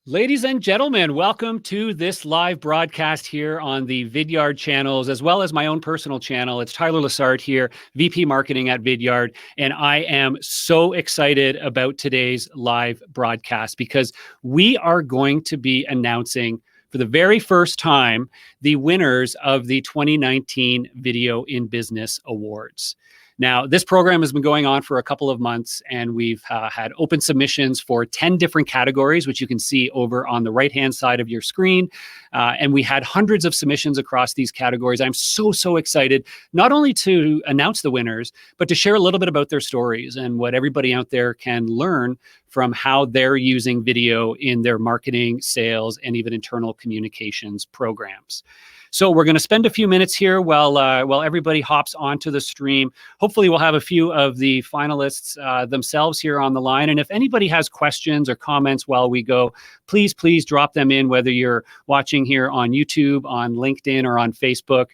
Ladies and gentlemen, welcome to this live broadcast here on the Vidyard channels, as well as my own personal channel. It's Tyler Lessard here, VP Marketing at Vidyard, and I am so excited about today's live broadcast because we are going to be announcing for the very first time the winners of the 2019 Video in Business Awards. Now, this program has been going on for a couple of months, and we've had open submissions for 10 different categories, which you can see over on the right-hand side of your screen. And we had hundreds of submissions across these categories. I'm so excited, not only to announce the winners, but to share a little bit about their stories and what everybody out there can learn from how they're using video in their marketing, sales, and even internal communications programs. So we're going to spend a few minutes here while everybody hops onto the stream. Hopefully we'll have a few of the finalists themselves here on the line. And if anybody has questions or comments while we go, please drop them in, whether you're watching here on YouTube, on LinkedIn, or on Facebook.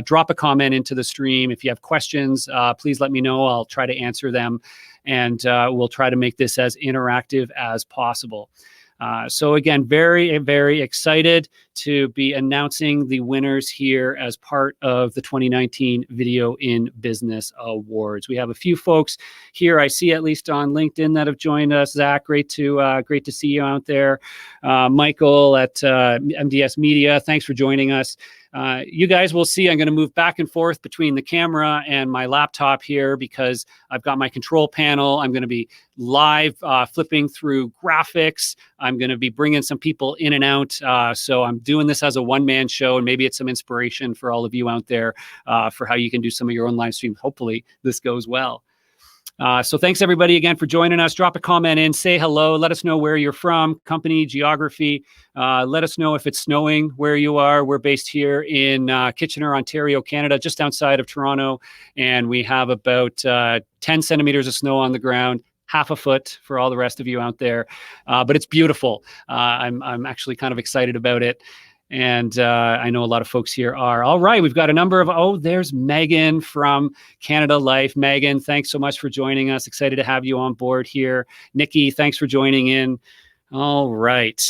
Drop a comment into the stream. If you have questions, please let me know. I'll try to answer them. And we'll try to make this as interactive as possible. So again, very excited to be announcing the winners here as part of the 2019 Video in Business Awards. We have a few folks here I see, at least on LinkedIn, that have joined us. Zach, great to see you out there. Michael at MDS Media, thanks for joining us. You guys will see I'm going to move back and forth between the camera and my laptop here because I've got my control panel. I'm going to be live flipping through graphics. I'm going to be bringing some people in and out. So I'm doing this as a one-man show, and maybe it's some inspiration for all of you out there for how you can do some of your own live streams. Hopefully this goes well. So thanks everybody again for joining us. Drop a comment in, say hello, let us know where you're from, company, geography. Let us know if it's snowing where you are. We're based here in Kitchener, Ontario, Canada, just outside of Toronto. And we have about 10 centimeters of snow on the ground, half a foot for all the rest of you out there. But it's beautiful. I'm actually kind of excited about it. And I know a lot of folks here are. All right, we've got a number of, there's Megan from Canada Life. Megan, thanks so much for joining us. Excited to have you on board here. Nikki, thanks for joining in. All right.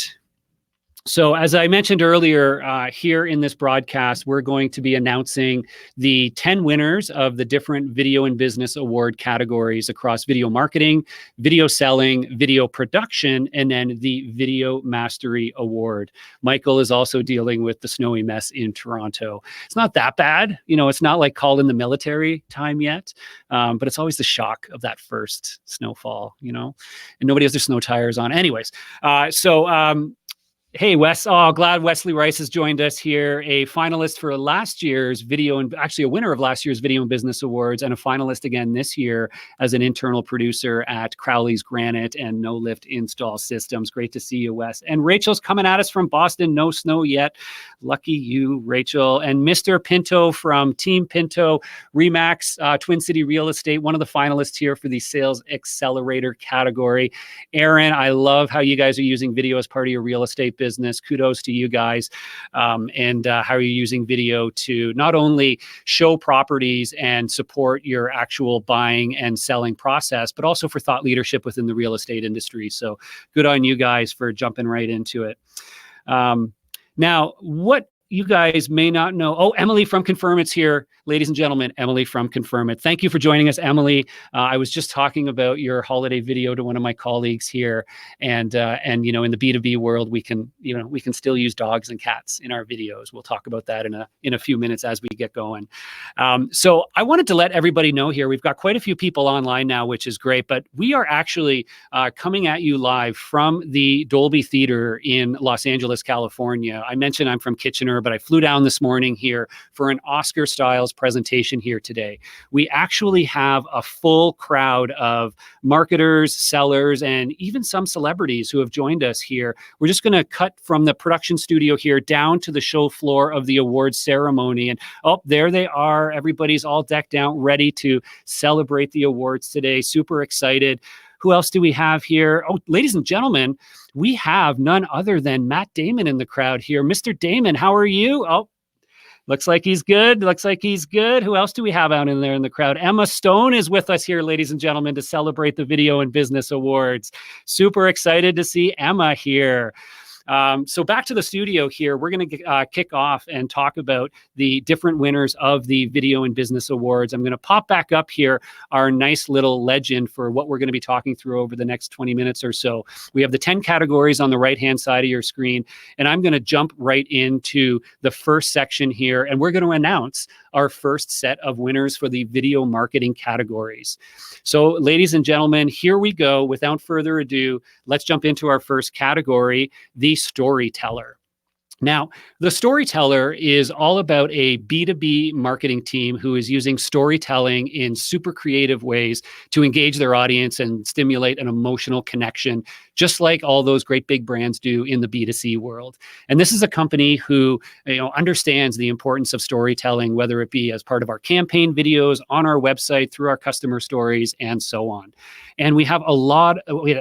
So as I mentioned earlier, here in this broadcast, we're going to be announcing the 10 winners of the different Video in Business Award categories across video marketing, video selling, video production, and then the Video Mastery Award. Michael is also dealing with the snowy mess in Toronto. It's not that bad. You know, it's not like call in the military time yet, but it's always the shock of that first snowfall, you know, and nobody has their snow tires on. Anyways, hey, Wes. Oh, glad Wesley Rice has joined us here, a finalist for last year's video, and actually a winner of last year's Video in Business Awards, and a finalist again this year as an internal producer at Crowley's Granite and No Lift Install Systems. Great to see you, Wes. And Rachel's coming at us from Boston. No snow yet. Lucky you, Rachel. And Mr. Pinto from Team Pinto, Remax, Twin City Real Estate, one of the finalists here for the Sales Accelerator category. Aaron, I love how you guys are using video as part of your real estate business. Kudos to you guys. And how are you using video to not only show properties and support your actual buying and selling process, but also for thought leadership within the real estate industry. So good on you guys for jumping right into it. Now, what you guys may not know. Emily from Confirm It's here. Ladies and gentlemen, Emily from Confirm It. Thank you for joining us, Emily. I was just talking about your holiday video to one of my colleagues here. And you know, in the B2B world, we can still use dogs and cats in our videos. We'll talk about that in a few minutes as we get going. So I wanted to let everybody know here, we've got quite a few people online now, which is great, but we are actually coming at you live from the Dolby Theater in Los Angeles, California. I mentioned I'm from Kitchener, but I flew down this morning here for an Oscar Styles presentation here today. We actually have a full crowd of marketers, sellers, and even some celebrities who have joined us here. We're just going to cut from the production studio here down to the show floor of the awards ceremony. And there they are. Everybody's all decked out, ready to celebrate the awards today. Super excited. Who else do we have here? Ladies and gentlemen, we have none other than Matt Damon in the crowd here. Mr. Damon, how are you? Looks like he's good. Looks like he's good. Who else do we have out in there in the crowd? Emma Stone is with us here, ladies and gentlemen, to celebrate the Video and Business Awards. Super excited to see Emma here. So back to the studio here, we're going to kick off and talk about the different winners of the Video and Business Awards. I'm going to pop back up here our nice little legend for what we're going to be talking through over the next 20 minutes or so. We have the 10 categories on the right-hand side of your screen, and I'm going to jump right into the first section here, and we're going to announce our first set of winners for the video marketing categories. So, ladies and gentlemen, here we go. Without further ado, let's jump into our first category, the Storyteller. Now, the Storyteller is all about a B2B marketing team who is using storytelling in super creative ways to engage their audience and stimulate an emotional connection, just like all those great big brands do in the B2C world. And this is a company who, understands the importance of storytelling, whether it be as part of our campaign videos, on our website, through our customer stories, and so on. And we had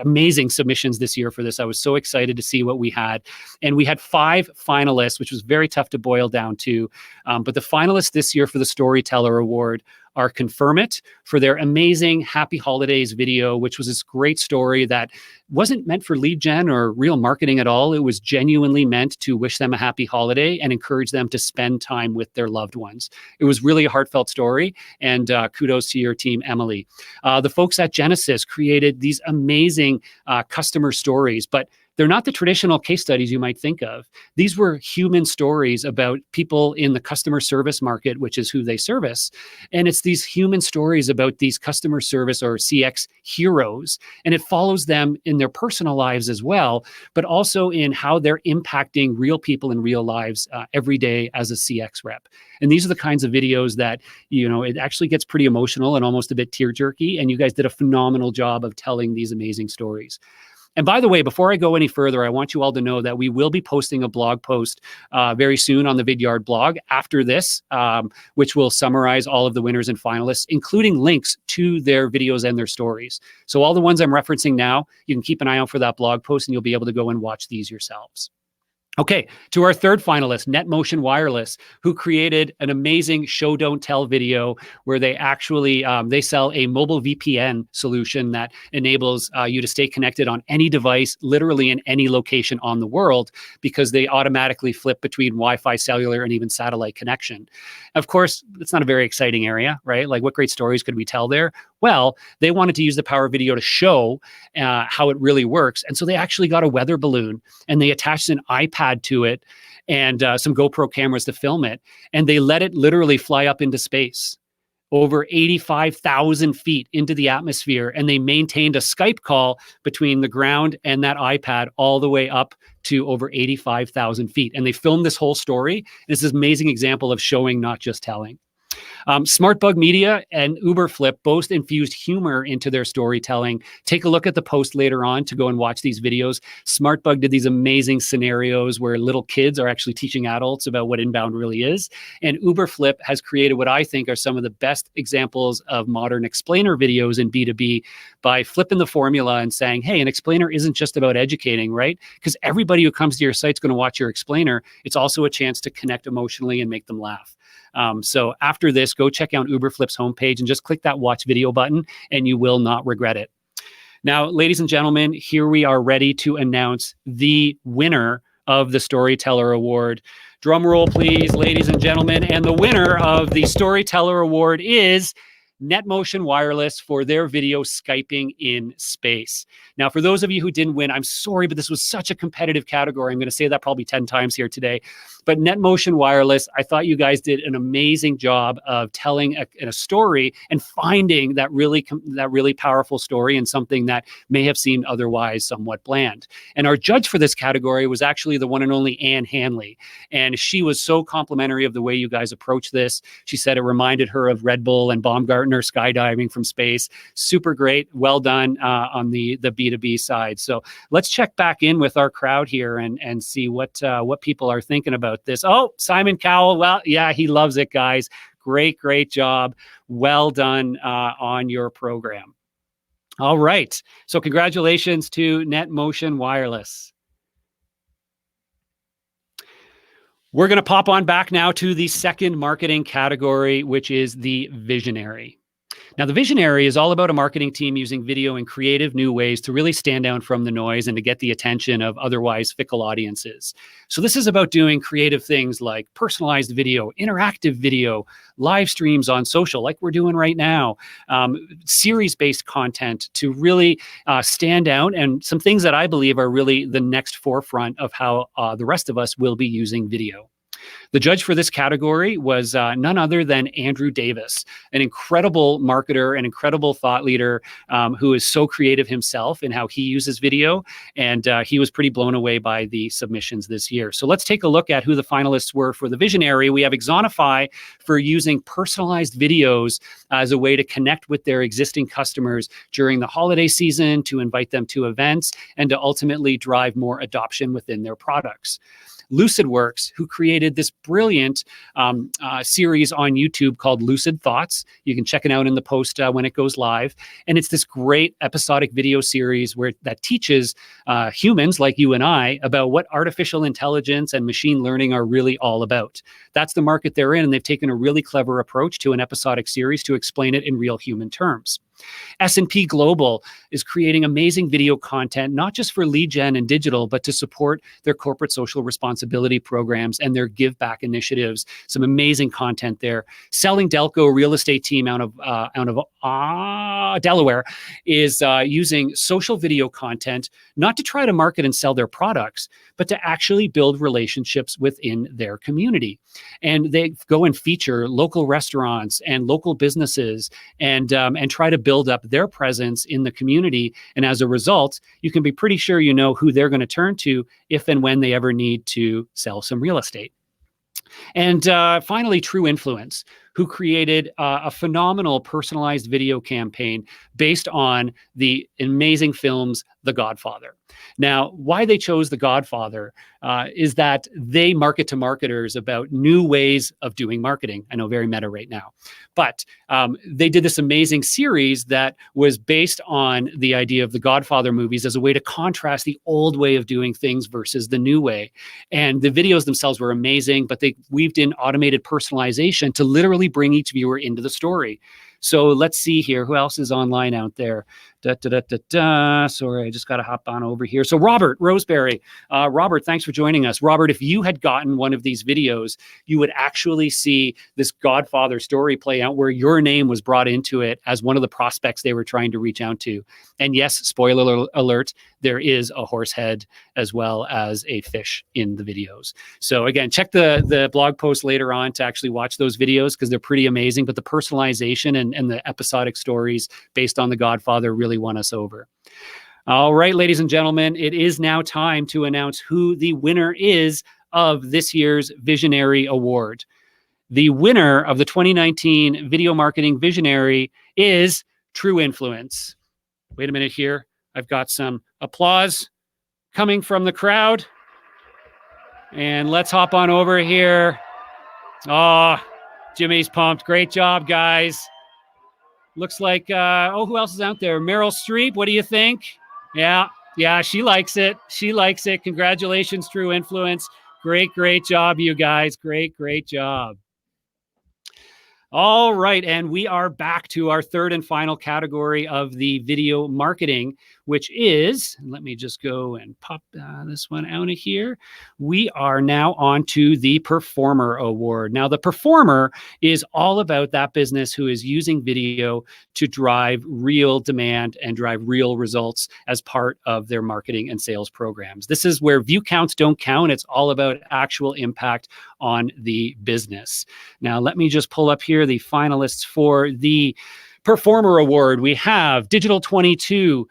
amazing submissions this year for this. I was so excited to see what we had. And we had 5 finalists, which was very tough to boil down to. But the finalists this year for the Storyteller Award are Confirm It for their amazing Happy Holidays video, which was this great story that wasn't meant for lead gen or real marketing at all. It was genuinely meant to wish them a happy holiday and encourage them to spend time with their loved ones. It was really a heartfelt story, and kudos to your team, Emily. The folks at Genesis created these amazing customer stories, but they're not the traditional case studies you might think of. These were human stories about people in the customer service market, which is who they service. And it's these human stories about these customer service or CX heroes. And it follows them in their personal lives as well, but also in how they're impacting real people in real lives every day as a CX rep. And these are the kinds of videos that, it actually gets pretty emotional and almost a bit tear-jerky. And you guys did a phenomenal job of telling these amazing stories. And by the way, before I go any further, I want you all to know that we will be posting a blog post very soon on the Vidyard blog after this, which will summarize all of the winners and finalists, including links to their videos and their stories. So all the ones I'm referencing now, you can keep an eye out for that blog post and you'll be able to go and watch these yourselves. Okay, to our third finalist, NetMotion Wireless, who created an amazing show don't tell video where they actually they sell a mobile VPN solution that enables you to stay connected on any device, literally in any location on the world, because they automatically flip between Wi-Fi, cellular, and even satellite connection. Of course, it's not a very exciting area, right? Like, what great stories could we tell there? Well, they wanted to use the power of video to show how it really works. And so they actually got a weather balloon and they attached an iPad to it and some GoPro cameras to film it. And they let it literally fly up into space over 85,000 feet into the atmosphere. And they maintained a Skype call between the ground and that iPad all the way up to over 85,000 feet. And they filmed this whole story. And it's this amazing example of showing, not just telling. SmartBug Media and Uberflip both infused humor into their storytelling. Take a look at the post later on to go and watch these videos. SmartBug did these amazing scenarios where little kids are actually teaching adults about what inbound really is. And Uberflip has created what I think are some of the best examples of modern explainer videos in B2B by flipping the formula and saying, hey, an explainer isn't just about educating, right? Because everybody who comes to your site is going to watch your explainer. It's also a chance to connect emotionally and make them laugh. So after this, go check out Uberflip's homepage and just click that watch video button and you will not regret it. Now, ladies and gentlemen, here we are ready to announce the winner of the Storyteller Award. Drum roll, please, ladies and gentlemen. And the winner of the Storyteller Award is NetMotion Wireless for their video Skyping in Space. Now, for those of you who didn't win, I'm sorry, but this was such a competitive category. I'm going to say that probably 10 times here today. But NetMotion Wireless, I thought you guys did an amazing job of telling a story and finding that really powerful story and something that may have seemed otherwise somewhat bland. And our judge for this category was actually the one and only Anne Hanley. And she was so complimentary of the way you guys approached this. She said it reminded her of Red Bull and Baumgartner skydiving from space. Super great. Well done on the B2B side. So let's check back in with our crowd here and see what people are thinking about this. Oh, Simon Cowell. Well, yeah, he loves it, guys. Great job. Well done on your program. All right. So congratulations to NetMotion Wireless. We're going to pop on back now to the second marketing category, which is the visionary. Now, the visionary is all about a marketing team using video in creative new ways to really stand out from the noise and to get the attention of otherwise fickle audiences. So this is about doing creative things like personalized video, interactive video, live streams on social like we're doing right now, series-based content to really stand out, and some things that I believe are really the next forefront of how the rest of us will be using video. The judge for this category was none other than Andrew Davis, an incredible marketer, an incredible thought leader who is so creative himself in how he uses video. And he was pretty blown away by the submissions this year. So let's take a look at who the finalists were for the visionary. We have Exonify for using personalized videos as a way to connect with their existing customers during the holiday season, to invite them to events, and to ultimately drive more adoption within their products. LucidWorks, who created this brilliant series on YouTube called Lucid Thoughts. You can check it out in the post when it goes live. And it's this great episodic video series that teaches humans like you and I about what artificial intelligence and machine learning are really all about. That's the market they're in, and they've taken a really clever approach to an episodic series to explain it in real human terms. S&P Global is creating amazing video content, not just for lead gen and digital, but to support their corporate social responsibility programs and their give back initiatives. Some amazing content there. Selling Delco real estate team out of Delaware is using social video content, not to try to market and sell their products, but to actually build relationships within their community. And they go and feature local restaurants and local businesses and try to build up their presence in the community. And as a result, you can be pretty sure you know who they're going to turn to if and when they ever need to sell some real estate. And finally, True Influence, who created a phenomenal personalized video campaign based on the amazing films The Godfather. Now, why they chose The Godfather is that they market to marketers about new ways of doing marketing. I know, very meta right now. But they did this amazing series that was based on the idea of the Godfather movies as a way to contrast the old way of doing things versus the new way. And the videos themselves were amazing, but they weaved in automated personalization to literally bring each viewer into the story. So let's see here. Who else is online out there? Sorry, I just got to hop on over here. So Robert Roseberry. Robert, thanks for joining us. Robert, if you had gotten one of these videos, you would actually see this Godfather story play out where your name was brought into it as one of the prospects they were trying to reach out to. And yes, spoiler alert, there is a horse head as well as a fish in the videos. So again, check the blog post later on to actually watch those videos because they're pretty amazing. But the personalization and the episodic stories based on The Godfather really won us over. All right, ladies and gentlemen, it is now time to announce who the winner is of this year's Visionary Award. The winner of the 2019 Video Marketing Visionary is True Influence. Wait a minute here. I've got some applause coming from the crowd. And let's hop on over here. Oh, Jimmy's pumped. Great job, guys. Looks like, who else is out there? Meryl Streep, what do you think? Yeah, she likes it. She likes it. Congratulations, True Influence. Great job, you guys. Great job. All right, and we are back to our third and final category of the video marketing, which is, let me just go and pop this one out of here. We are now on to the Performer Award. Now, the Performer is all about that business who is using video to drive real demand and drive real results as part of their marketing and sales programs. This is where view counts don't count. It's all about actual impact on the business. Now, let me just pull up here the finalists for the Performer Award. We have Digital 22,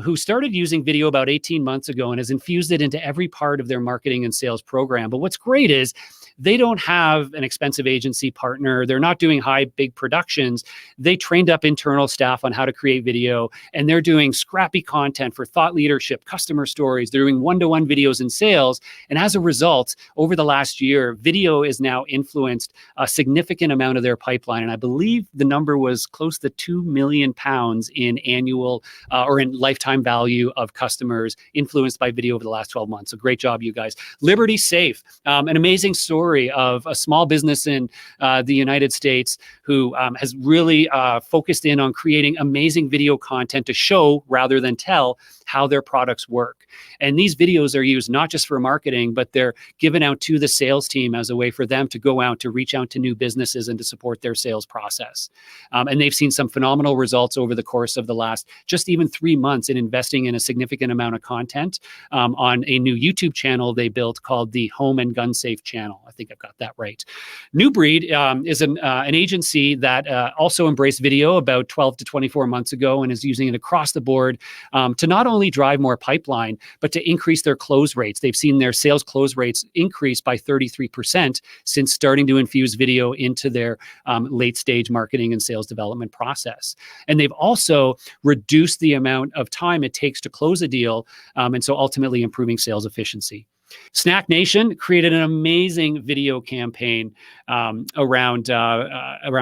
who started using video about 18 months ago and has infused it into every part of their marketing and sales program. But what's great is they don't have an expensive agency partner. They're not doing big productions. They trained up internal staff on how to create video, and they're doing scrappy content for thought leadership, customer stories. They're doing one-to-one videos in sales. And as a result, over the last year, video is now influenced a significant amount of their pipeline. And I believe the number was close to 2 million pounds in annual or in lifetime value of customers influenced by video over the last 12 months. So great job, you guys. Liberty Safe, an amazing story story of a small business in the United States who has really focused in on creating amazing video content to show rather than tell how their products work. And these videos are used not just for marketing, but they're given out to the sales team as a way for them to go out to reach out to new businesses and to support their sales process. And they've seen some phenomenal results over the course of the last just even 3 months in investing in a significant amount of content on a new YouTube channel they built called the Home and Gun Safe channel. I think I've got that right. New Breed is an agency that also embraced video about 12 to 24 months ago and is using it across the board to not only drive more pipeline, but to increase their close rates. They've seen their sales close rates increase by 33% since starting to infuse video into their late stage marketing and sales development process. And they've also reduced the amount of time it takes to close a deal, and so ultimately improving sales efficiency. Snack Nation created an amazing video campaign around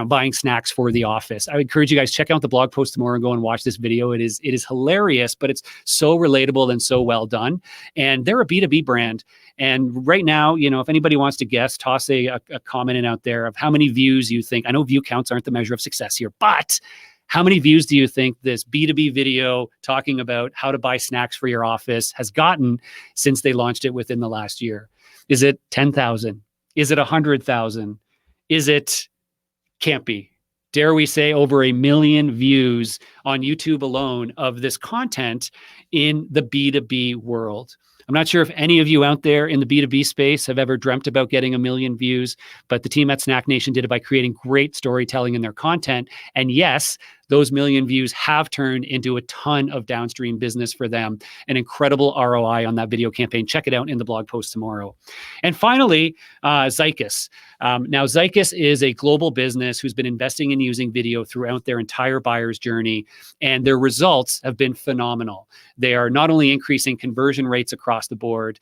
buying snacks for the office. I would encourage you guys check out the blog post tomorrow and go and watch this video. It is hilarious, but it's so relatable and so well done. And they're a B2B brand. And right now, if anybody wants to guess, toss a comment in out there of how many views you think. I know view counts aren't the measure of success here, but how many views do you think this B2B video talking about how to buy snacks for your office has gotten since they launched it within the last year? Is it 10,000? Is it 100,000? Is it, can't be, dare we say, over 1 million views on YouTube alone of this content in the B2B world? I'm not sure if any of you out there in the B2B space have ever dreamt about getting 1 million views, but the team at Snack Nation did it by creating great storytelling in their content. And yes, those 1 million views have turned into a ton of downstream business for them. An incredible ROI on that video campaign. Check it out in the blog post tomorrow. And finally, Zycus. Now, Zycus is a global business who's been investing in using video throughout their entire buyer's journey, and their results have been phenomenal. They are not only increasing conversion rates across the board,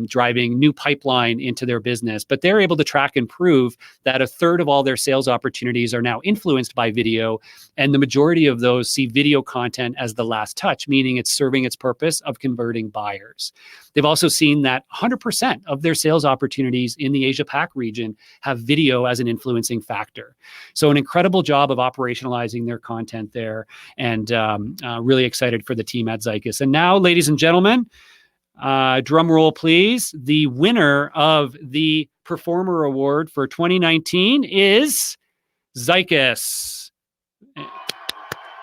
driving new pipeline into their business, but they're able to track and prove that 1/3 of all their sales opportunities are now influenced by video, and the majority of those see video content as the last touch, meaning it's serving its purpose of converting buyers. They've also seen that 100% of their sales opportunities in the Asia-Pac region have video as an influencing factor. So an incredible job of operationalizing their content there, and really excited for the team at Zycus. And now, ladies and gentlemen, drum roll, please. The winner of the Performer Award for 2019 is Zycus.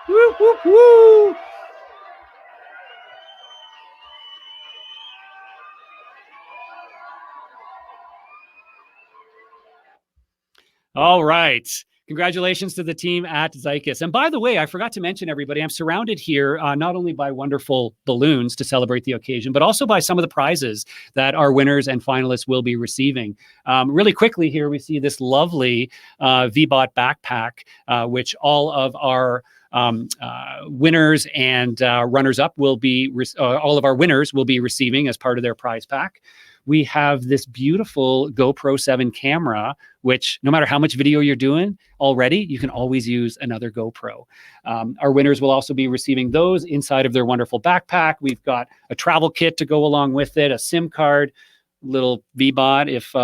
Woo, woo, woo. All right. Congratulations to the team at Zycus. And by the way, I forgot to mention, everybody, I'm surrounded here not only by wonderful balloons to celebrate the occasion, but also by some of the prizes that our winners and finalists will be receiving. Really quickly here, we see this lovely VBot backpack, which all of our winners and runners-up will be, all of our winners will be receiving as part of their prize pack. We have this beautiful GoPro 7 camera, which no matter how much video you're doing already, you can always use another GoPro. Our winners will also be receiving those inside of their wonderful backpack. We've got a travel kit to go along with it, a SIM card, little VBot if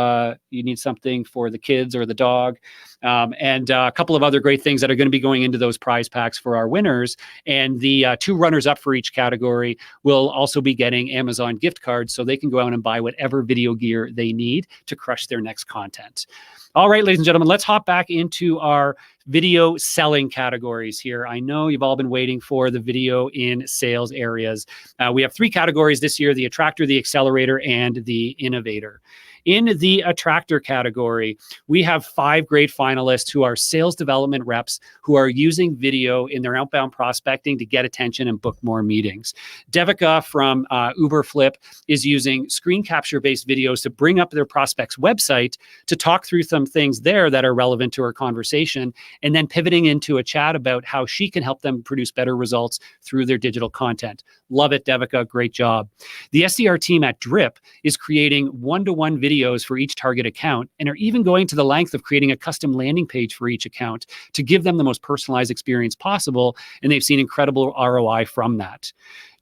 you need something for the kids or the dog, and a couple of other great things that are going to be going into those prize packs for our winners. And the 2 runners up for each category will also be getting Amazon gift cards so they can go out and buy whatever video gear they need to crush their next content. All right, ladies and gentlemen, let's hop back into our video selling categories here. I know you've all been waiting for the video in sales areas. We have 3 categories this year: the Attractor, the Accelerator, and the Innovator. In the Attractor category, we have 5 great finalists who are sales development reps who are using video in their outbound prospecting to get attention and book more meetings. Devika from Uberflip is using screen capture-based videos to bring up their prospect's website to talk through some things there that are relevant to her conversation, and then pivoting into a chat about how she can help them produce better results through their digital content. Love it, Devika. Great job. The SDR team at Drip is creating one-to-one videos for each target account, and are even going to the length of creating a custom landing page for each account to give them the most personalized experience possible, and they've seen incredible ROI from that.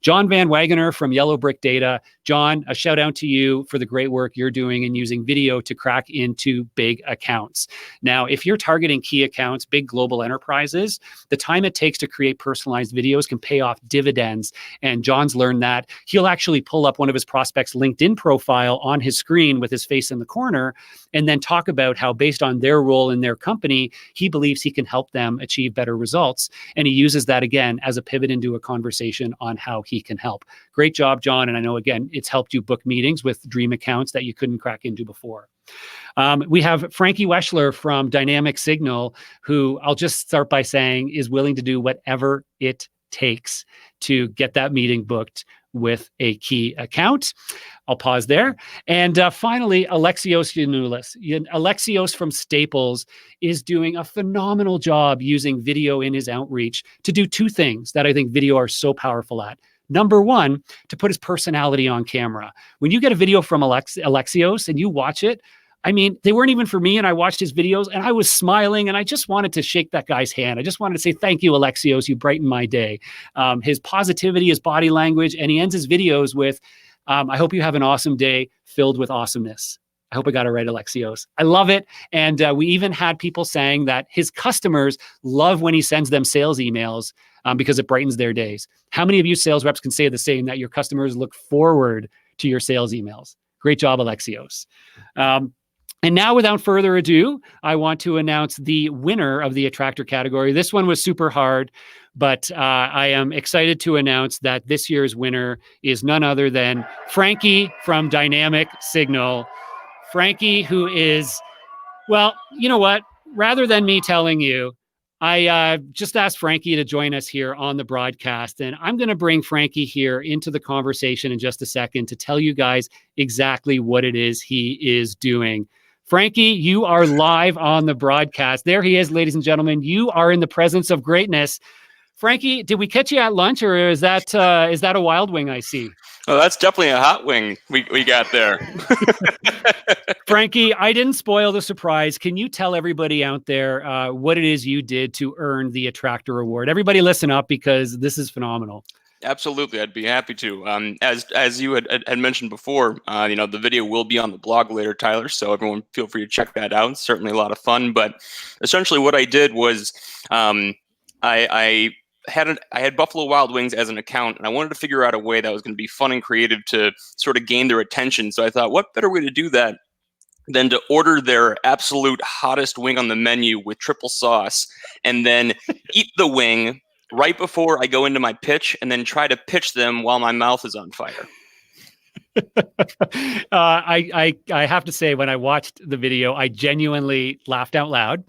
John Van Wagener from Yellow Brick Data. John, a shout out to you for the great work you're doing in using video to crack into big accounts. Now, if you're targeting key accounts, big global enterprises, the time it takes to create personalized videos can pay off dividends. And John's learned that. He'll actually pull up one of his prospects' LinkedIn profile on his screen with his face in the corner and then talk about how, based on their role in their company, he believes he can help them achieve better results. And he uses that again as a pivot into a conversation on how he can help. Great job, John. And I know, again, it's helped you book meetings with dream accounts that you couldn't crack into before. We have Frankie Weschler from Dynamic Signal, who I'll just start by saying is willing to do whatever it takes to get that meeting booked with a key account. I'll pause there. And finally, Alexios Yanoulis. Alexios from Staples is doing a phenomenal job using video in his outreach to do two things that I think video are so powerful at. Number one, to put his personality on camera. When you get a video from Alexios and you watch it, I mean, they weren't even for me, and I watched his videos and I was smiling and I just wanted to shake that guy's hand. I just wanted to say, thank you, Alexios, you brighten my day. His positivity, his body language, and he ends his videos with, I hope you have an awesome day filled with awesomeness. I hope I got it right, Alexios. I love it. And we even had people saying that his customers love when he sends them sales emails because it brightens their days. How many of you sales reps can say the same, that your customers look forward to your sales emails? Great job, Alexios. And now, without further ado, I want to announce the winner of the Attractor category. This one was super hard, but I am excited to announce that this year's winner is none other than Frankie from Dynamic Signal. Frankie, who is, well, you know what? Rather than me telling you, I just asked Frankie to join us here on the broadcast, and I'm going to bring Frankie here into the conversation in just a second to tell you guys exactly what it is he is doing. Frankie, you are live on the broadcast. There he is, ladies and gentlemen. You are in the presence of greatness. Frankie, did we catch you at lunch, or is that a wild wing I see? Oh, that's definitely a hot wing we got there. Frankie, I didn't spoil the surprise. Can you tell everybody out there what it is you did to earn the Attractor Award? Everybody listen up, because this is phenomenal. Absolutely, I'd be happy to. As you had mentioned before, the video will be on the blog later, Tyler. So everyone, feel free to check that out. It's certainly a lot of fun. But essentially, what I did was I had Buffalo Wild Wings as an account, and I wanted to figure out a way that was going to be fun and creative to sort of gain their attention. So I thought, what better way to do that than to order their absolute hottest wing on the menu with triple sauce, and then eat the wing right before I go into my pitch, and then try to pitch them while my mouth is on fire. I have to say, when I watched the video, I genuinely laughed out loud.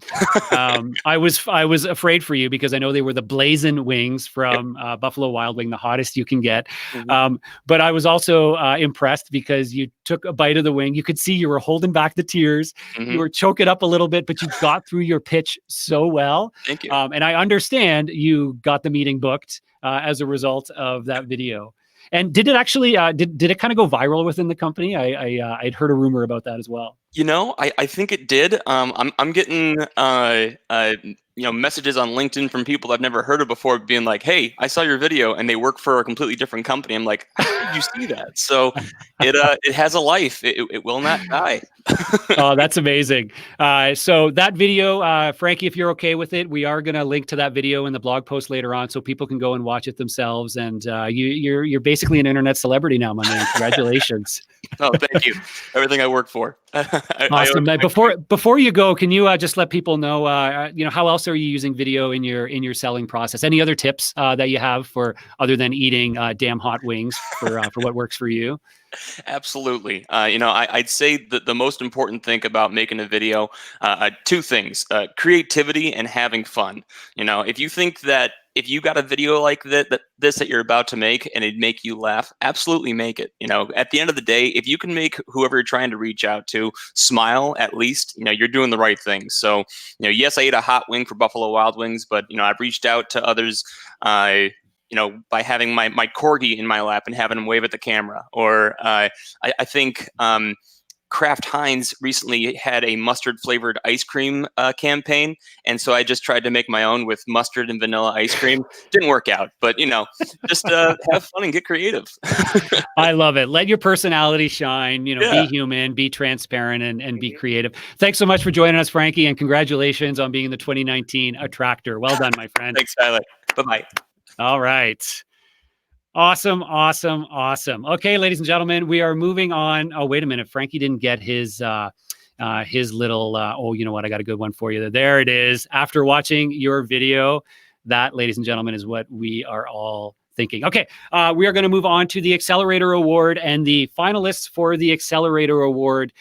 I was afraid for you, because I know they were the blazing wings from Buffalo Wild Wing, the hottest you can get. Mm-hmm. But I was also impressed, because you took a bite of the wing. You could see you were holding back the tears. Mm-hmm. You were choking up a little bit, but you got through your pitch so well. Thank you. And I understand you got the meeting booked as a result of that video. And did it actually, did it kind of go viral within the company? I'd heard a rumor about that as well. I think it did. I'm getting messages on LinkedIn from people I've never heard of before, being like, "Hey, I saw your video," and they work for a completely different company. I'm like, "How did you see that?" So it has a life. It will not die. Oh, that's amazing. So that video, Frankie, if you're okay with it, we are going to link to that video in the blog post later on, so people can go and watch it themselves. And you're basically an internet celebrity now, my man. Congratulations. Oh, thank you. Everything I work for. Awesome. Before you go, can you just let people know, how else are you using video in your selling process? Any other tips that you have for, other than eating damn hot wings, for what works for you? Absolutely. I'd say that the most important thing about making a video, two things: creativity and having fun. If you think that if you got a video like that you're about to make and it'd make you laugh, absolutely make it. At the end of the day, if you can make whoever you're trying to reach out to smile, at least, you're doing the right thing. So, yes, I ate a hot wing for Buffalo Wild Wings, but, I've reached out to others, by having my corgi in my lap and having him wave at the camera. Or I think Kraft Heinz recently had a mustard flavored ice cream campaign, and so I just tried to make my own with mustard and vanilla ice cream. Didn't work out, but just have fun and get creative. I love it. Let your personality shine, Yeah. be human, be transparent, and be creative. Thanks so much for joining us, Frankie, and congratulations on being the 2019 Attractor. Well done, my friend. Thanks, Tyler. Bye-bye. All right. Awesome, awesome, awesome. Okay, ladies and gentlemen, we are moving on. Oh, wait a minute. Frankie didn't get his little, oh, you know what? I got a good one for you. There it is. After watching your video, that, ladies and gentlemen, is what we are all thinking. Okay, we are going to move on to the Accelerator Award, and the finalists for the Accelerator Award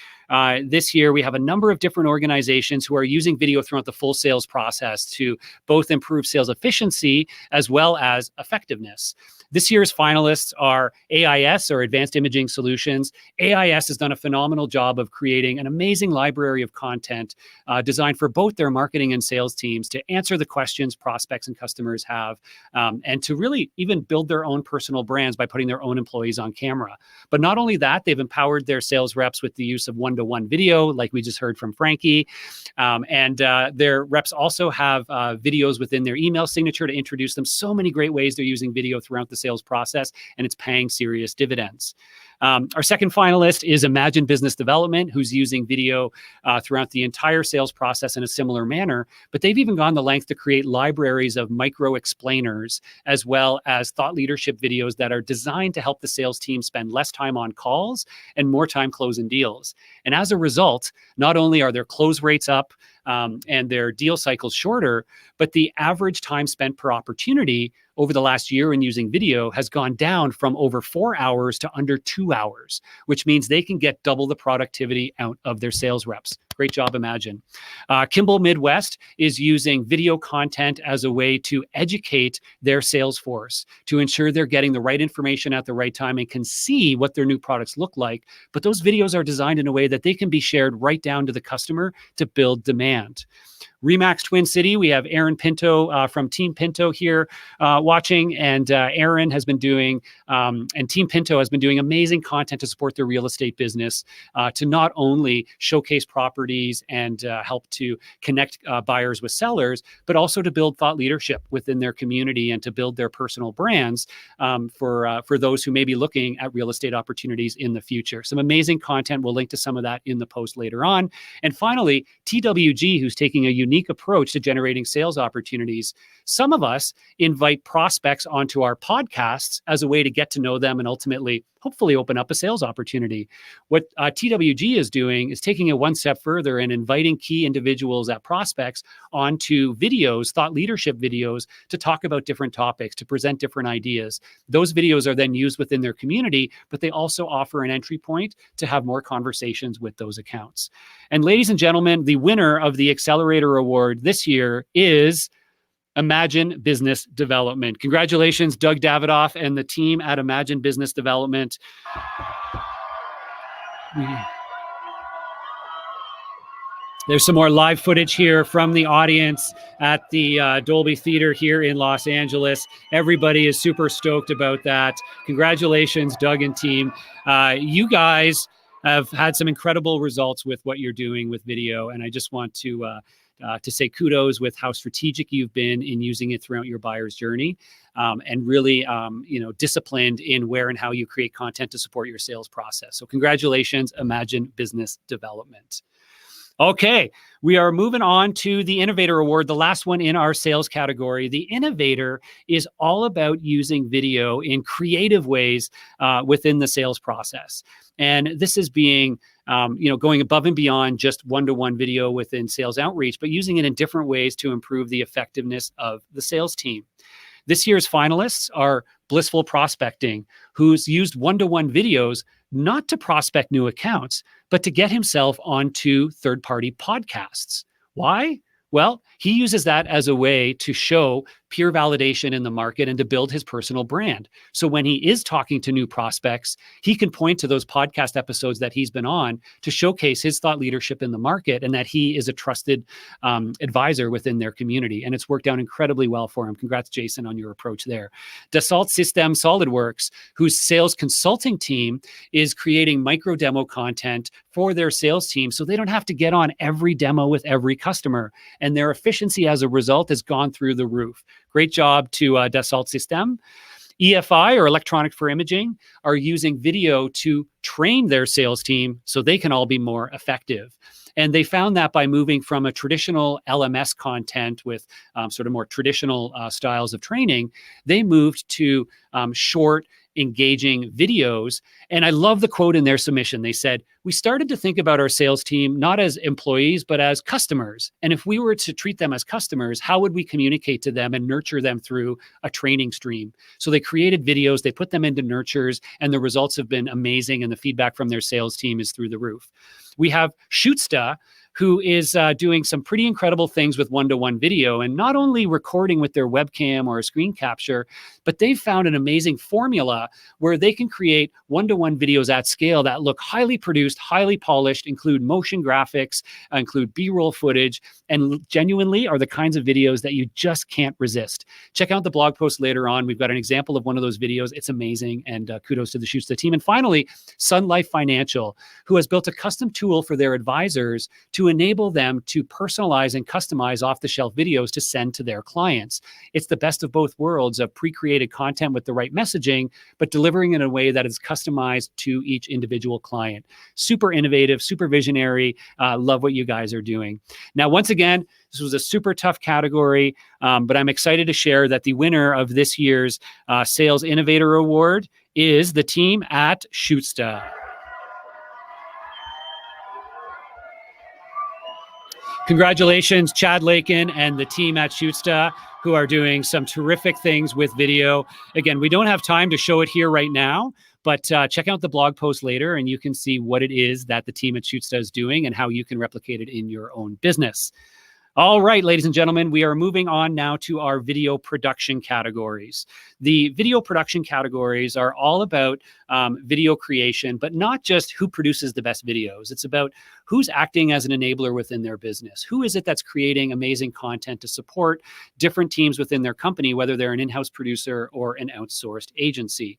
this year. We have a number of different organizations who are using video throughout the full sales process to both improve sales efficiency as well as effectiveness. This year's finalists are AIS, or Advanced Imaging Solutions. AIS has done a phenomenal job of creating an amazing library of content designed for both their marketing and sales teams to answer the questions prospects and customers have, and to really even build their own personal brands by putting their own employees on camera. But not only that, they've empowered their sales reps with the use of one-to-one video, like we just heard from Frankie. And their reps also have videos within their email signature to introduce them. So many great ways they're using video throughout the sales process, and it's paying serious dividends. Our second finalist is Imagine Business Development, who's using video throughout the entire sales process in a similar manner, but they've even gone the length to create libraries of micro explainers, as well as thought leadership videos that are designed to help the sales team spend less time on calls and more time closing deals. And as a result, not only are their close rates up and their deal cycles shorter, but the average time spent per opportunity over the last year in using video has gone down from over 4 hours to under 2 hours, which means they can get double the productivity out of their sales reps. Great job, Imagine. Kimball Midwest is using video content as a way to educate their sales force to ensure they're getting the right information at the right time and can see what their new products look like. But those videos are designed in a way that they can be shared right down to the customer to build demand. Remax Twin City, we have Aaron Pinto from Team Pinto here watching, and Aaron has been doing, and Team Pinto has been doing amazing content to support their real estate business, to not only showcase properties and help to connect buyers with sellers, but also to build thought leadership within their community and to build their personal brands for those who may be looking at real estate opportunities in the future. Some amazing content. We'll link to some of that in the post later on. And finally, TWG, who's taking a unique approach to generating sales opportunities. Some of us invite prospects onto our podcasts as a way to get to know them and ultimately, hopefully, open up a sales opportunity. What TWG is doing is taking it one step further and inviting key individuals at prospects onto videos, thought leadership videos, to talk about different topics, to present different ideas. Those videos are then used within their community, but they also offer an entry point to have more conversations with those accounts. And ladies and gentlemen, the winner of the Accelerator Award this year is Imagine Business Development. Congratulations, Doug Davidoff and the team at Imagine Business Development. There's some more live footage here from the audience at the Dolby Theater here in Los Angeles. Everybody is super stoked about that. Congratulations, Doug and team. You guys have had some incredible results with what you're doing with video, and I just want to say kudos with how strategic you've been in using it throughout your buyer's journey, and really, disciplined in where and how you create content to support your sales process. So congratulations, Imagine Business Development. Okay, we are moving on to the Innovator Award, the last one in our sales category. The Innovator is all about using video in creative ways within the sales process. And this is being, going above and beyond just one-to-one video within sales outreach, but using it in different ways to improve the effectiveness of the sales team. This year's finalists are Blissful Prospecting, who's used one-to-one videos not to prospect new accounts, but to get himself onto third-party podcasts. Why? Well, he uses that as a way to show peer validation in the market and to build his personal brand. So when he is talking to new prospects, he can point to those podcast episodes that he's been on to showcase his thought leadership in the market and that he is a trusted advisor within their community. And it's worked out incredibly well for him. Congrats, Jason, on your approach there. Dassault Systèmes SolidWorks, whose sales consulting team is creating micro demo content for their sales team so they don't have to get on every demo with every customer. And their efficiency as a result has gone through the roof. Great job to Dassault Systèmes. EFI, or Electronic for Imaging, are using video to train their sales team so they can all be more effective. And they found that by moving from a traditional LMS content with sort of more traditional styles of training, they moved to short, engaging videos. And I love the quote in their submission. They said, "We started to think about our sales team not as employees, but as customers. And if we were to treat them as customers, how would we communicate to them and nurture them through a training stream?" So they created videos, they put them into nurtures, and the results have been amazing. And the feedback from their sales team is through the roof. We have Shootsta, who is doing some pretty incredible things with one-to-one video, and not only recording with their webcam or a screen capture, but they've found an amazing formula where they can create one-to-one videos at scale that look highly produced, highly polished, include motion graphics, include B-roll footage, and genuinely are the kinds of videos that you just can't resist. Check out the blog post later on. We've got an example of one of those videos. It's amazing, and kudos to the Shootsta team. And finally, Sun Life Financial, who has built a custom tool for their advisors to enable them to personalize and customize off-the-shelf videos to send to their clients. It's the best of both worlds of pre-created content with the right messaging, but delivering in a way that is customized to each individual client. Super innovative, super visionary. Love what you guys are doing. Now, once again, this was a super tough category, but I'm excited to share that the winner of this year's Sales Innovator Award is the team at Shootsta. Congratulations, Chad Lakin and the team at Shootsta, who are doing some terrific things with video. Again, we don't have time to show it here right now, but check out the blog post later and you can see what it is that the team at Shootsta is doing and how you can replicate it in your own business. All right, ladies and gentlemen, we are moving on now to our video production categories. The video production categories are all about video creation, but not just who produces the best videos. It's about who's acting as an enabler within their business. Who is it that's creating amazing content to support different teams within their company, whether they're an in-house producer or an outsourced agency.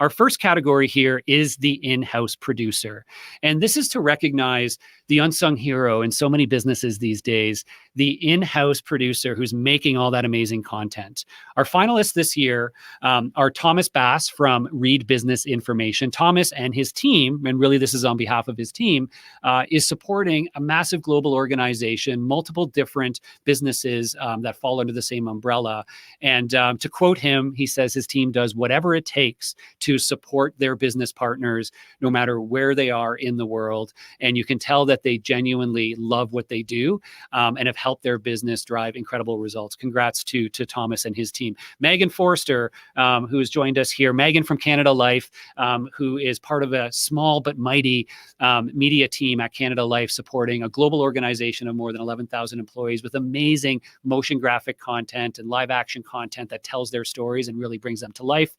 Our first category here is the in-house producer. And this is to recognize the unsung hero in so many businesses these days, the in-house producer who's making all that amazing content. Our finalists this year are Thomas Bass from Read Business Information. Thomas and his team, and really this is on behalf of his team, is supporting a massive global organization, multiple different businesses that fall under the same umbrella. And to quote him, he says his team does whatever it takes to support their business partners, no matter where they are in the world. And you can tell that they genuinely love what they do and have helped their business drive incredible results. Congrats to Thomas and his team. Megan Forster, who has joined us here. Megan from Canada Life, who is part of a small but mighty media team at Canada Life, supporting a global organization of more than 11,000 employees with amazing motion graphic content and live action content that tells their stories and really brings them to life.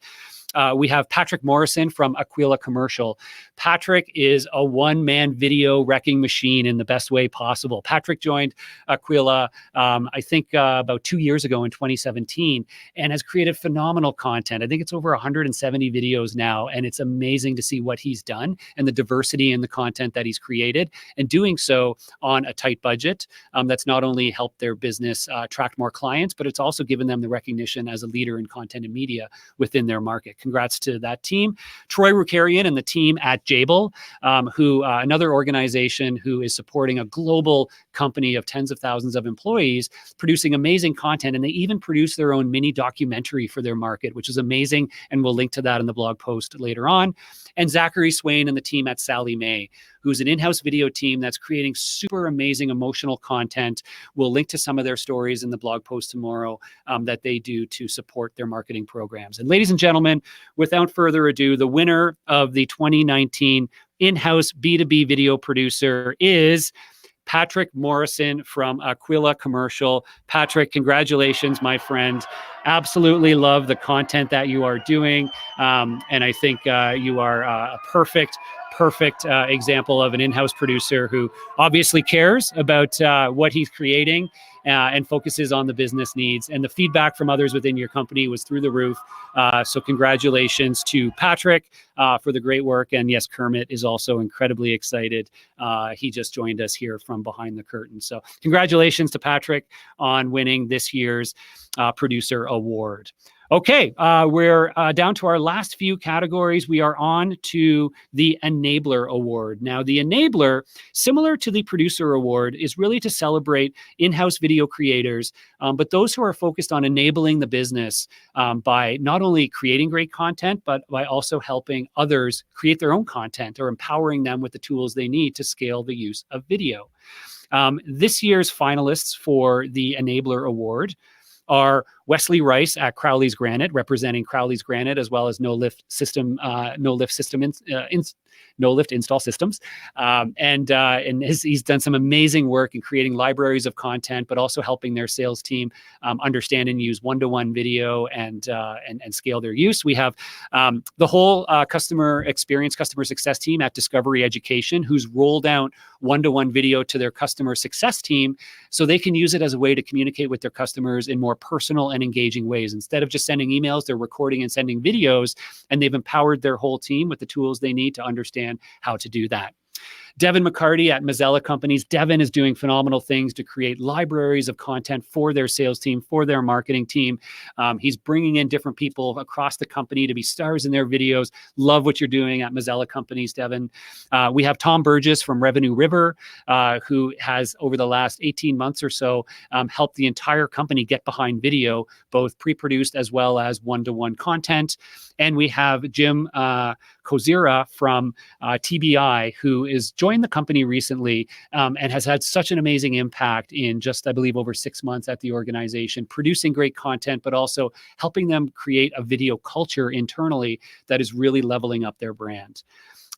We have Patrick Morrison from Aquila Commercial. Patrick is a one-man video wrecking machine in the best way possible. Patrick joined Aquila, I think about 2 years ago in 2017, and has created phenomenal content. I think it's over 170 videos now, and it's amazing to see what he's done and the diversity in the content that he's created, and doing so on a tight budget. That's not only helped their business attract more clients, but it's also given them the recognition as a leader in content and media within their market. Congrats to that team. Troy Rukarian and the team at Jabil, who another organization who is supporting a global company of tens of thousands of employees, producing amazing content. And they even produce their own mini documentary for their market, which is amazing. And we'll link to that in the blog post later on. And Zachary Swain and the team at Sally May, who's an in-house video team that's creating super amazing emotional content. We'll link to some of their stories in the blog post tomorrow that they do to support their marketing programs. And ladies and gentlemen, without further ado, the winner of the 2019 in-house B2B video producer is Patrick Morrison from Aquila Commercial. Patrick, congratulations, my friend. Absolutely love the content that you are doing. And I think you are a perfect example of an in-house producer who obviously cares about what he's creating and focuses on the business needs. And the feedback from others within your company was through the roof. So congratulations to Patrick for the great work. And yes, Kermit is also incredibly excited. He just joined us here from behind the curtain. So congratulations to Patrick on winning this year's Producer Award. Okay, we're down to our last few categories. We are on to the Enabler Award. Now, the Enabler, similar to the Producer Award, is really to celebrate in-house video creators, but those who are focused on enabling the business by not only creating great content, but by also helping others create their own content or empowering them with the tools they need to scale the use of video. This year's finalists for the Enabler Award are Wesley Rice at Crowley's Granite, representing Crowley's Granite, as well as No Lift Install Systems, and he's done some amazing work in creating libraries of content, but also helping their sales team understand and use one-to-one video and scale their use. We have the whole customer success team at Discovery Education, who's rolled out one-to-one video to their customer success team, so they can use it as a way to communicate with their customers in more personal and engaging ways. Instead of just sending emails, they're recording and sending videos, and they've empowered their whole team with the tools they need to understand how to do that. Devin McCarty at Mazzella Companies. Devin is doing phenomenal things to create libraries of content for their sales team, for their marketing team. He's bringing in different people across the company to be stars in their videos. Love what you're doing at Mazzella Companies, Devin. We have Tom Burgess from Revenue River, who has, over the last 18 months or so, helped the entire company get behind video, both pre-produced as well as one-to-one content. And we have Jim Kozira from TBI, who is joined the company recently and has had such an amazing impact in just, I believe, over 6 months at the organization, producing great content, but also helping them create a video culture internally that is really leveling up their brand.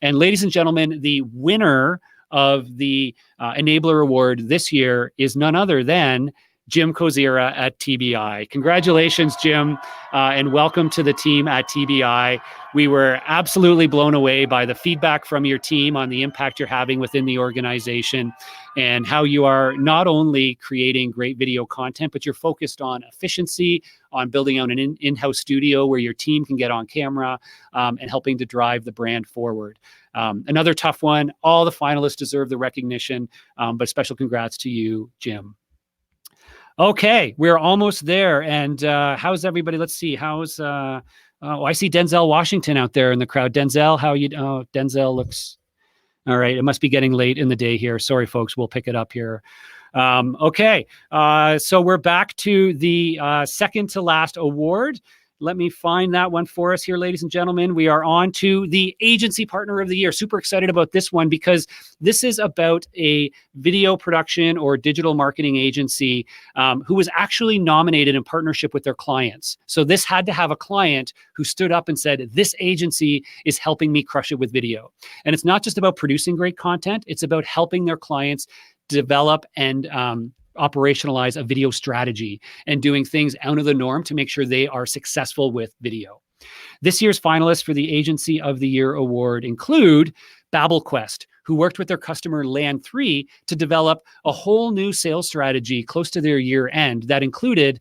And ladies and gentlemen, the winner of the Enabler Award this year is none other than Jim Kozira at TBI. Congratulations, Jim, and welcome to the team at TBI. We were absolutely blown away by the feedback from your team on the impact you're having within the organization and how you are not only creating great video content, but you're focused on efficiency, on building out an in-house studio where your team can get on camera and helping to drive the brand forward. Another tough one. All the finalists deserve the recognition, but special congrats to you, Jim. Okay, we're almost there. And how's everybody? Let's see. How's I see Denzel Washington out there in the crowd. Denzel, how you? Oh, Denzel looks all right. It must be getting late in the day here. Sorry, folks. We'll pick it up here. Okay, so we're back to the second to last award. Let me find that one for us here, ladies and gentlemen. We are on to the Agency Partner of the Year. Super excited about this one because this is about a video production or digital marketing agency who was actually nominated in partnership with their clients. So this had to have a client who stood up and said, this agency is helping me crush it with video. And it's not just about producing great content. It's about helping their clients develop and operationalize a video strategy and doing things out of the norm to make sure they are successful with video. This year's finalists for the Agency of the Year award include BabbleQuest, who worked with their customer Land3 to develop a whole new sales strategy close to their year end that included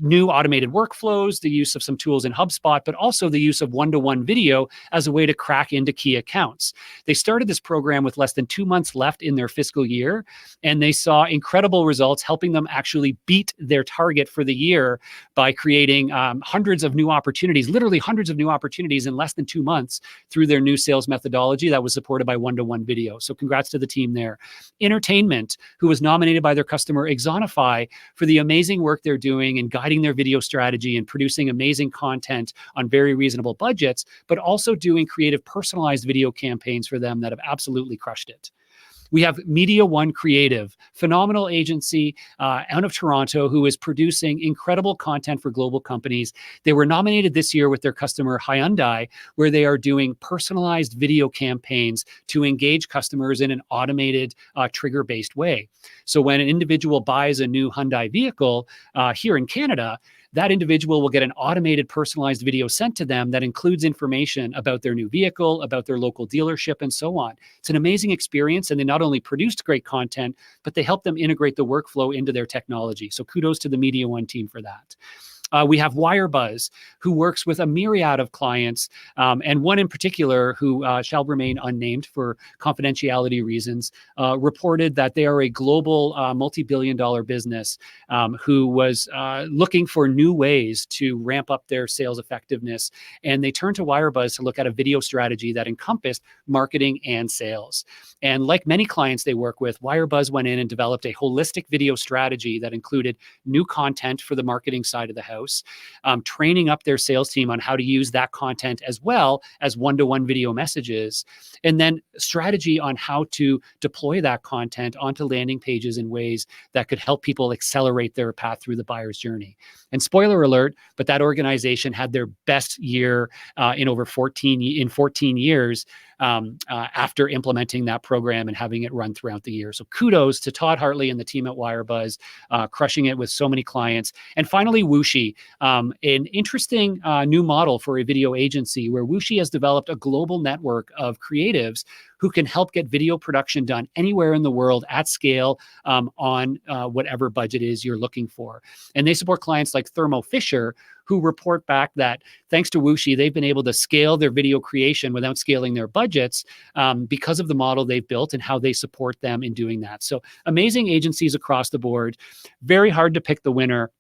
new automated workflows, the use of some tools in HubSpot, but also the use of one-to-one video as a way to crack into key accounts. They started this program with less than 2 months left in their fiscal year, and they saw incredible results, helping them actually beat their target for the year by creating hundreds of new opportunities, literally hundreds of new opportunities in less than 2 months through their new sales methodology that was supported by one-to-one video. So congrats to the team there. Entertainment, who was nominated by their customer Exonify for the amazing work they're doing in guiding their video strategy and producing amazing content on very reasonable budgets, but also doing creative personalized video campaigns for them that have absolutely crushed it. We have Media One Creative, phenomenal agency out of Toronto who is producing incredible content for global companies. They were nominated this year with their customer Hyundai, where they are doing personalized video campaigns to engage customers in an automated, trigger-based way. So when an individual buys a new Hyundai vehicle here in Canada, that individual will get an automated personalized video sent to them that includes information about their new vehicle, about their local dealership, and so on. It's an amazing experience, and they not only produced great content, but they helped them integrate the workflow into their technology. So kudos to the Media One team for that. We have Wirebuzz, who works with a myriad of clients, and one in particular who shall remain unnamed for confidentiality reasons, reported that they are a global multi-billion-dollar business who was looking for new ways to ramp up their sales effectiveness. And they turned to Wirebuzz to look at a video strategy that encompassed marketing and sales. And like many clients they work with, Wirebuzz went in and developed a holistic video strategy that included new content for the marketing side of the house, training up their sales team on how to use that content as well as one-to-one video messages, and then strategy on how to deploy that content onto landing pages in ways that could help people accelerate their path through the buyer's journey. And spoiler alert, but that organization had their best year in 14 years after implementing that program and having it run throughout the year. So kudos to Todd Hartley and the team at Wirebuzz, crushing it with so many clients. And finally, Wooshi, an interesting new model for a video agency where Wooshi has developed a global network of creatives who can help get video production done anywhere in the world at scale on whatever budget is you're looking for. And they support clients like Thermo Fisher, who report back that thanks to Wooshi, they've been able to scale their video creation without scaling their budgets because of the model they've built and how they support them in doing that. So amazing agencies across the board. Very hard to pick the winner.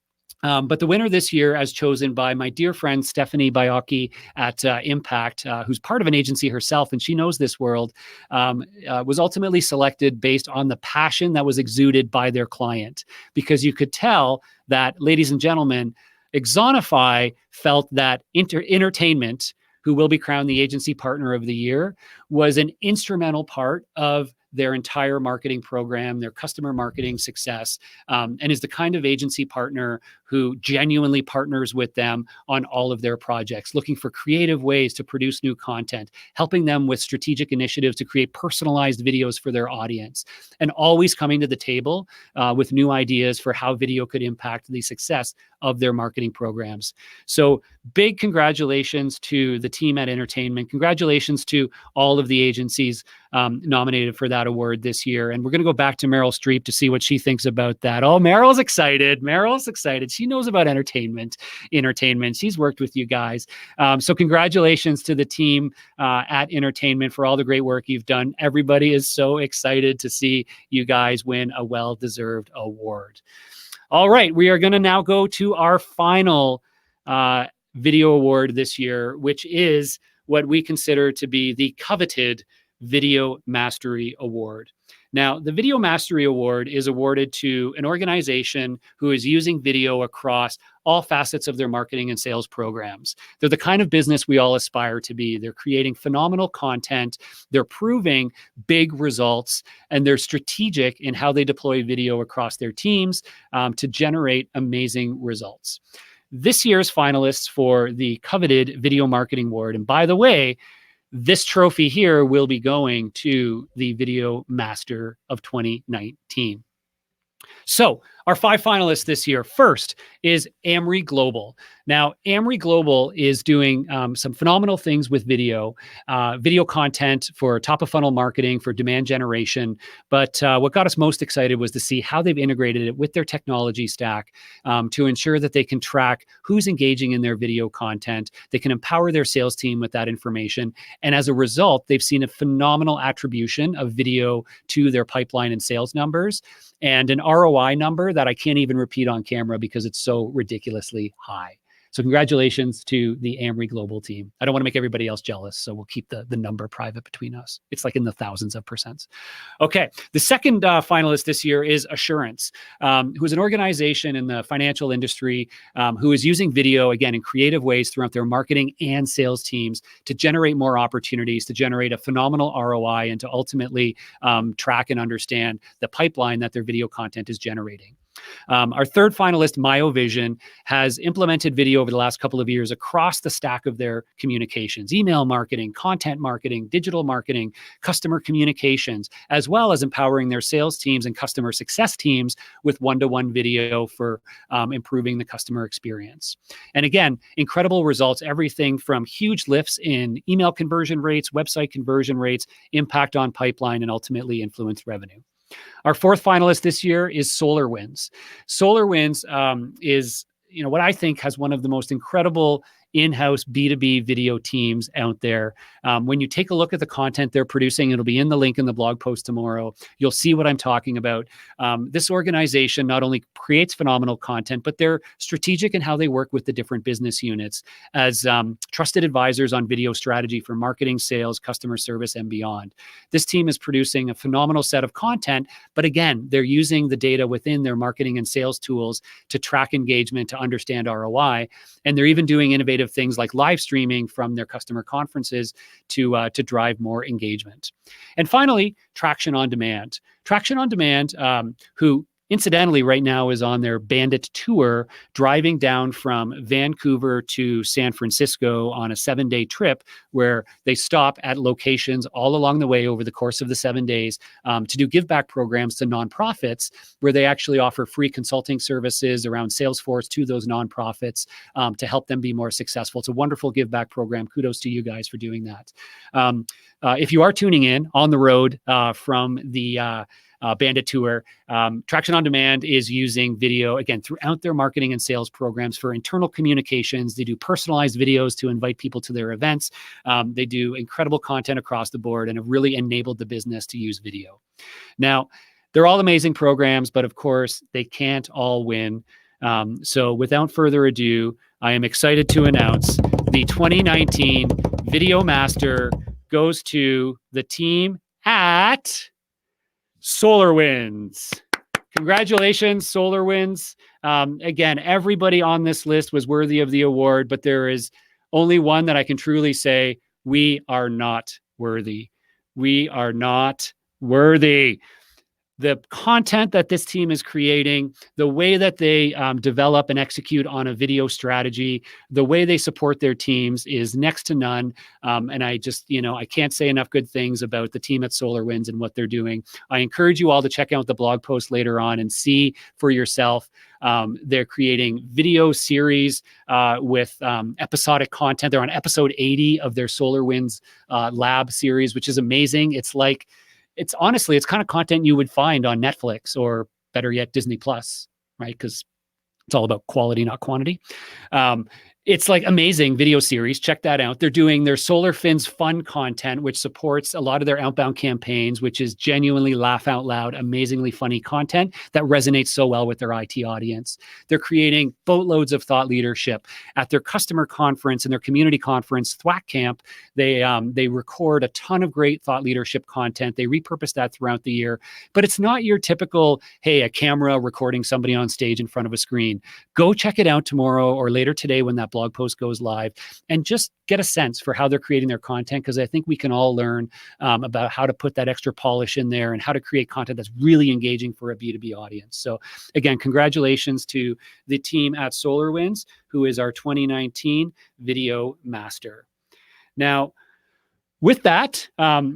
But the winner this year, as chosen by my dear friend Stephanie Baiocchi at Impact, who's part of an agency herself, and she knows this world, was ultimately selected based on the passion that was exuded by their client. Because you could tell that, ladies and gentlemen, Axonify felt that Entertainment, who will be crowned the agency partner of the year, was an instrumental part of their entire marketing program, their customer marketing success, and is the kind of agency partner who genuinely partners with them on all of their projects, looking for creative ways to produce new content, helping them with strategic initiatives to create personalized videos for their audience, and always coming to the table with new ideas for how video could impact the success of their marketing programs. So big congratulations to the team at Entertainment. Congratulations to all of the agencies nominated for that award this year. And we're going to go back to Meryl Streep to see what she thinks about that. Oh, Meryl's excited. Meryl's excited. She knows about entertainment. She's worked with you guys. So congratulations to the team at Entertainment for all the great work you've done. Everybody is so excited to see you guys win a well-deserved award. All right, we are going to now go to our final video award this year, which is what we consider to be the coveted Video Mastery Award. Now, the Video Mastery Award is awarded to an organization who is using video across all facets of their marketing and sales programs. They're the kind of business we all aspire to be. They're creating phenomenal content, they're proving big results, and they're strategic in how they deploy video across their teams to generate amazing results. This year's finalists for the coveted Video Marketing Award, and by the way, this trophy here will be going to the Video Master of 2019. So our 5 finalists this year, first is Amory Global. Now, Amory Global is doing some phenomenal things with video content for top of funnel marketing, for demand generation. But what got us most excited was to see how they've integrated it with their technology stack to ensure that they can track who's engaging in their video content. They can empower their sales team with that information. And as a result, they've seen a phenomenal attribution of video to their pipeline and sales numbers, and an ROI number that I can't even repeat on camera because it's so ridiculously high. So congratulations to the Amory Global team. I don't want to make everybody else jealous, so we'll keep the number private between us. It's like in the thousands of percents. Okay, the second finalist this year is Assurance, who is an organization in the financial industry who is using video, again, in creative ways throughout their marketing and sales teams to generate more opportunities, to generate a phenomenal ROI, and to ultimately track and understand the pipeline that their video content is generating. Our third finalist, MyoVision, has implemented video over the last couple of years across the stack of their communications: email marketing, content marketing, digital marketing, customer communications, as well as empowering their sales teams and customer success teams with one-to-one video for improving the customer experience. And again, incredible results, everything from huge lifts in email conversion rates, website conversion rates, impact on pipeline, and ultimately influence revenue. Our fourth finalist this year is SolarWinds. SolarWinds is, what I think has one of the most incredible in-house B2B video teams out there. When you take a look at the content they're producing, it'll be in the link in the blog post tomorrow. You'll see what I'm talking about. This organization not only creates phenomenal content, but they're strategic in how they work with the different business units as trusted advisors on video strategy for marketing, sales, customer service, and beyond. This team is producing a phenomenal set of content, but again, they're using the data within their marketing and sales tools to track engagement, to understand ROI, and they're even doing innovative things like live streaming from their customer conferences to drive more engagement. And finally, Traction on Demand. Traction on Demand, who incidentally right now is on their Bandit tour, driving down from Vancouver to San Francisco on a 7-day trip where they stop at locations all along the way over the course of the 7 days to do give back programs to nonprofits, where they actually offer free consulting services around Salesforce to those nonprofits to help them be more successful. It's a wonderful give back program. Kudos to you guys for doing that. If you are tuning in on the road from the Bandit tour, Traction on Demand is using video, again, throughout their marketing and sales programs for internal communications. They do personalized videos to invite people to their events. They do incredible content across the board and have really enabled the business to use video. Now, they're all amazing programs, but of course, they can't all win. So without further ado, I am excited to announce the 2019 Video Master goes to the team at SolarWinds. Congratulations, SolarWinds. Again, everybody on this list was worthy of the award, but there is only one that I can truly say, we are not worthy. We are not worthy. The content that this team is creating, the way that they develop and execute on a video strategy, the way they support their teams is next to none. And I just, I can't say enough good things about the team at SolarWinds and what they're doing. I encourage you all to check out the blog post later on and see for yourself. They're creating video series with episodic content. They're on episode 80 of their SolarWinds Lab series, which is amazing. It's honestly kind of content you would find on Netflix or better yet, Disney Plus, right? Because it's all about quality, not quantity. It's like amazing video series. Check that out. They're doing their SolarFins Fun content, which supports a lot of their outbound campaigns, which is genuinely laugh out loud, amazingly funny content that resonates so well with their IT audience. They're creating boatloads of thought leadership at their customer conference and their community conference, Thwack Camp. They record a ton of great thought leadership content. They repurpose that throughout the year, but it's not your typical, hey, a camera recording somebody on stage in front of a screen. Go check it out tomorrow or later today when that blog post goes live and just get a sense for how they're creating their content, because I think we can all learn about how to put that extra polish in there and how to create content that's really engaging for a B2B audience. So again, congratulations to the team at SolarWinds, who is our 2019 Video Master. Now, with that,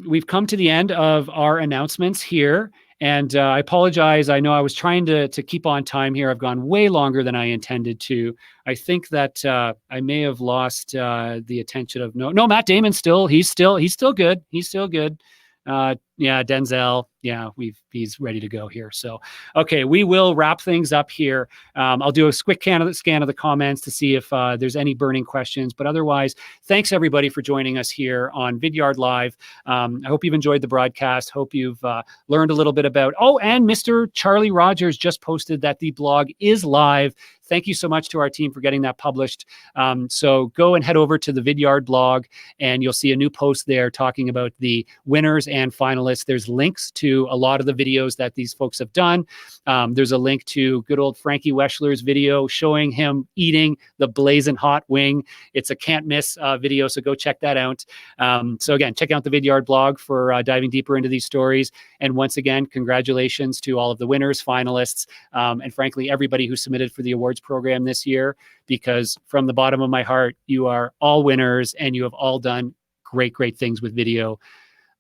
we've come to the end of our announcements here. And I apologize. I know I was trying to keep on time here. I've gone way longer than I intended to. I think that I may have lost the attention of no, Matt Damon he's still good. He's still good. Yeah, Denzel. Yeah, he's ready to go here. So, okay, we will wrap things up here. I'll do a quick scan of the comments to see if there's any burning questions. But otherwise, thanks everybody for joining us here on Vidyard Live. I hope you've enjoyed the broadcast. Hope you've learned a little bit about. Oh, and Mr. Charlie Rogers just posted that the blog is live. Thank you so much to our team for getting that published. So go and head over to the Vidyard blog, and you'll see a new post there talking about the winners and finalists. There's links to a lot of the videos that these folks have done. There's a link to good old Frankie Weschler's video showing him eating the blazing hot wing. It's a can't miss video, so go check that out. So again, check out the Vidyard blog for diving deeper into these stories. And once again, congratulations to all of the winners, finalists, and frankly, everybody who submitted for the awards program this year, because from the bottom of my heart, you are all winners and you have all done great things with video.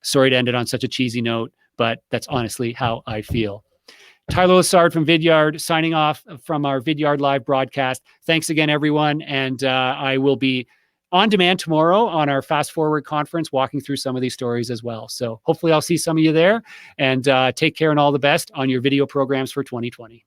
Sorry to end it on such a cheesy note, but that's honestly how I feel. Tyler Lessard from Vidyard signing off from our Vidyard Live broadcast. Thanks again, everyone. And I will be on demand tomorrow on our Fast Forward conference, walking through some of these stories as well. So hopefully I'll see some of you there, and take care and all the best on your video programs for 2020.